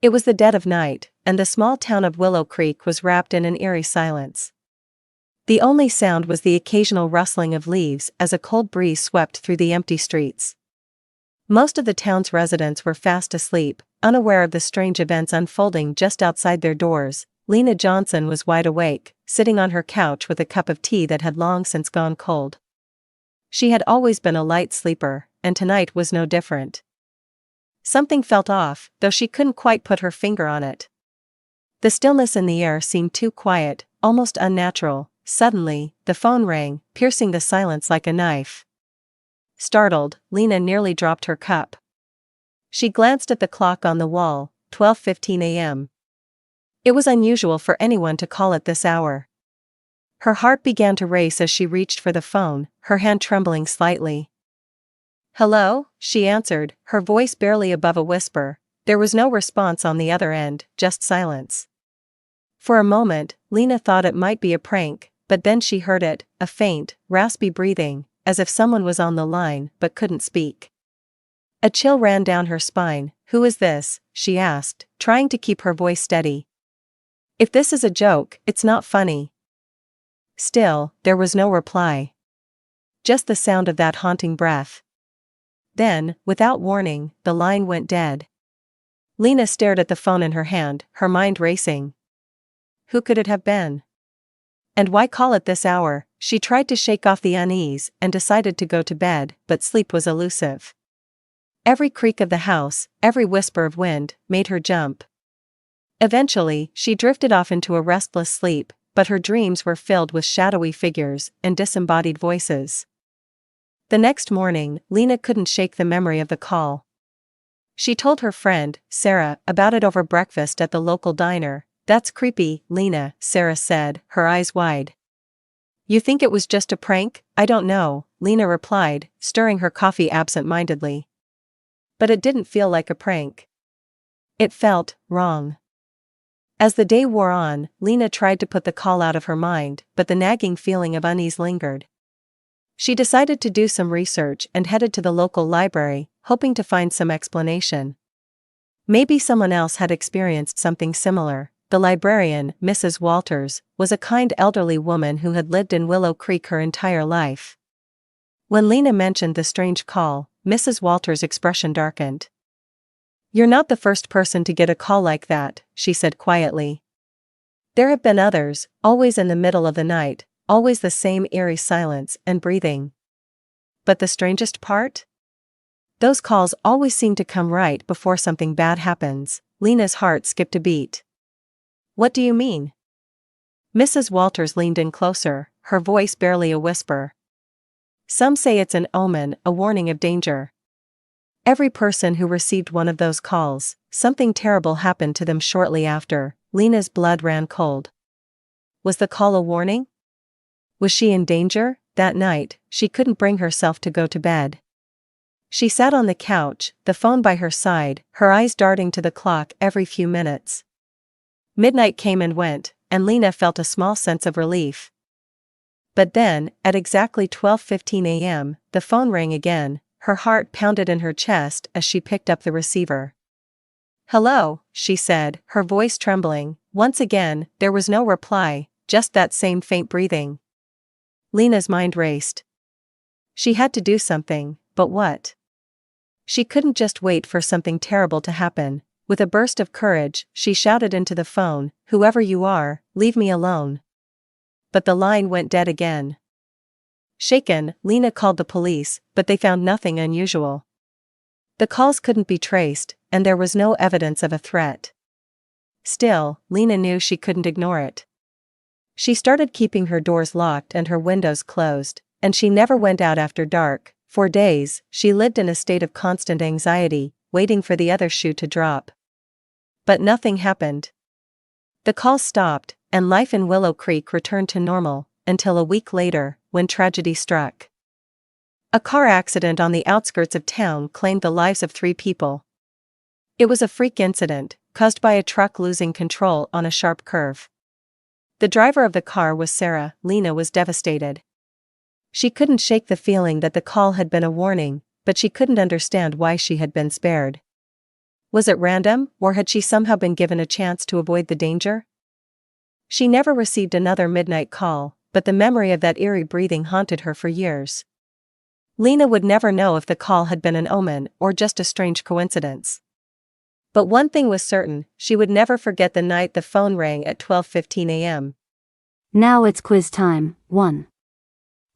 It was the dead of night, and the small town of Willow Creek was wrapped in an eerie silence. The only sound was the occasional rustling of leaves as a cold breeze swept through the empty streets. Most of the town's residents were fast asleep, unaware of the strange events unfolding just outside their doors. Lena Johnson was wide awake, sitting on her couch with a cup of tea that had long since gone cold. She had always been a light sleeper, and tonight was no different. Something felt off, though she couldn't quite put her finger on it. The stillness in the air seemed too quiet, almost unnatural. Suddenly, the phone rang, piercing the silence like a knife. Startled, Lena nearly dropped her cup. She glanced at the clock on the wall, 12:15 a.m. It was unusual for anyone to call at this hour. Her heart began to race as she reached for the phone, her hand trembling slightly. "Hello?" she answered, her voice barely above a whisper. There was no response on the other end, just silence. For a moment, Lena thought it might be a prank, but then she heard it, a faint, raspy breathing, as if someone was on the line but couldn't speak. A chill ran down her spine. "Who is this?" she asked, trying to keep her voice steady. "If this is a joke, it's not funny." Still, there was no reply. Just the sound of that haunting breath. Then, without warning, the line went dead. Lena stared at the phone in her hand, her mind racing. Who could it have been? And why call at this hour? She tried to shake off the unease and decided to go to bed, but sleep was elusive. Every creak of the house, every whisper of wind, made her jump. Eventually, she drifted off into a restless sleep, but her dreams were filled with shadowy figures and disembodied voices. The next morning, Lena couldn't shake the memory of the call. She told her friend, Sarah, about it over breakfast at the local diner. "That's creepy, Lena," Sarah said, her eyes wide. "You think it was just a prank?" "I don't know," Lena replied, stirring her coffee absent-mindedly. But it didn't feel like a prank. It felt wrong. As the day wore on, Lena tried to put the call out of her mind, but the nagging feeling of unease lingered. She decided to do some research and headed to the local library, hoping to find some explanation. Maybe someone else had experienced something similar. The librarian, Mrs. Walters, was a kind elderly woman who had lived in Willow Creek her entire life. When Lena mentioned the strange call, Mrs. Walters' expression darkened. "You're not the first person to get a call like that," she said quietly. "There have been others, always in the middle of the night, always the same eerie silence and breathing. But the strangest part? Those calls always seem to come right before something bad happens." Lena's heart skipped a beat. "What do you mean?" Mrs. Walters leaned in closer, her voice barely a whisper. "Some say it's an omen, a warning of danger. Every person who received one of those calls, something terrible happened to them shortly after." Lena's blood ran cold. Was the call a warning? Was she in danger? That night, she couldn't bring herself to go to bed. She sat on the couch, the phone by her side, her eyes darting to the clock every few minutes. Midnight came and went, and Lena felt a small sense of relief. But then, at exactly 12:15 a.m., the phone rang again. Her heart pounded in her chest as she picked up the receiver. "Hello," she said, her voice trembling. Once again, there was no reply, just that same faint breathing. Lena's mind raced. She had to do something, but what? She couldn't just wait for something terrible to happen. With a burst of courage, she shouted into the phone, "Whoever you are, leave me alone." But the line went dead again. Shaken, Lena called the police, but they found nothing unusual. The calls couldn't be traced, and there was no evidence of a threat. Still, Lena knew she couldn't ignore it. She started keeping her doors locked and her windows closed, and she never went out after dark. For days, she lived in a state of constant anxiety, waiting for the other shoe to drop. But nothing happened. The calls stopped, and life in Willow Creek returned to normal, until a week later, when tragedy struck. A car accident on the outskirts of town claimed the lives of 3 people. It was a freak incident, caused by a truck losing control on a sharp curve. The driver of the car was Sarah. Lena was devastated. She couldn't shake the feeling that the call had been a warning, but she couldn't understand why she had been spared. Was it random, or had she somehow been given a chance to avoid the danger? She never received another midnight call, but the memory of that eerie breathing haunted her for years. Lena would never know if the call had been an omen or just a strange coincidence. But one thing was certain, she would never forget the night the phone rang at 12:15 a.m. Now it's quiz time. 1.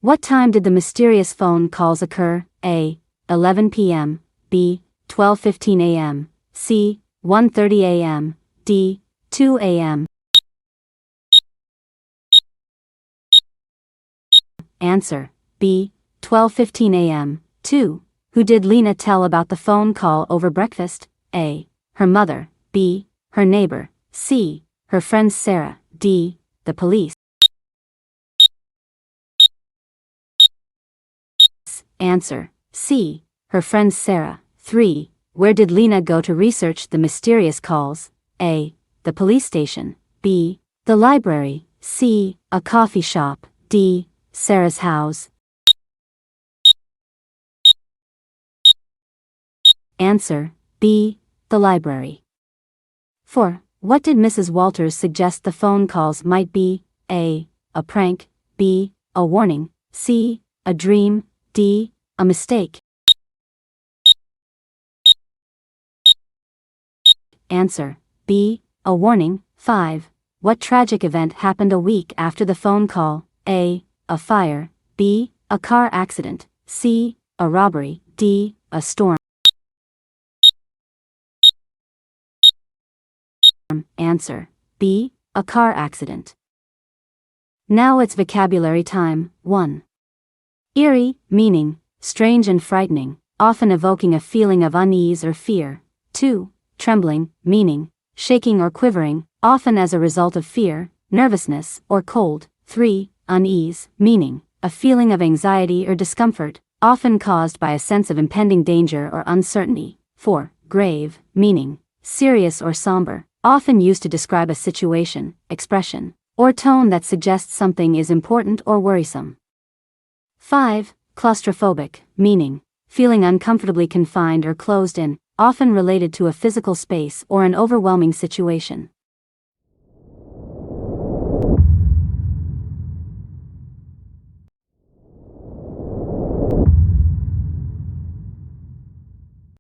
What time did the mysterious phone calls occur? A. 11 p.m. B. 12:15 a.m. C. 1:30 a.m. D. 2 a.m. Answer. B. 12:15 a.m. 2. Who did Lena tell about the phone call over breakfast? A. Her mother. B. Her neighbor. C. Her friend Sarah. D. The police. Answer. C. Her friend Sarah. 3. Where did Lena go to research the mysterious calls? A. The police station. B. The library. C. A coffee shop. D. Sarah's house. Answer. B. The library. 4. What did Mrs. Walters suggest the phone calls might be? A. A prank. B. A warning. C. A dream. D. A mistake. Answer. B. A warning. 5. What tragic event happened a week after the phone call? A. A fire. B. A car accident. C. A robbery. D. A storm. Answer. B. A car accident. Now it's vocabulary time. 1. Eerie, meaning strange and frightening, often evoking a feeling of unease or fear. 2. Trembling, meaning shaking or quivering, often as a result of fear, nervousness, or cold. 3. Unease, meaning a feeling of anxiety or discomfort, often caused by a sense of impending danger or uncertainty. 4. Grave, meaning serious or somber, often used to describe a situation, expression, or tone that suggests something is important or worrisome. 5. Claustrophobic, meaning feeling uncomfortably confined or closed in, often related to a physical space or an overwhelming situation.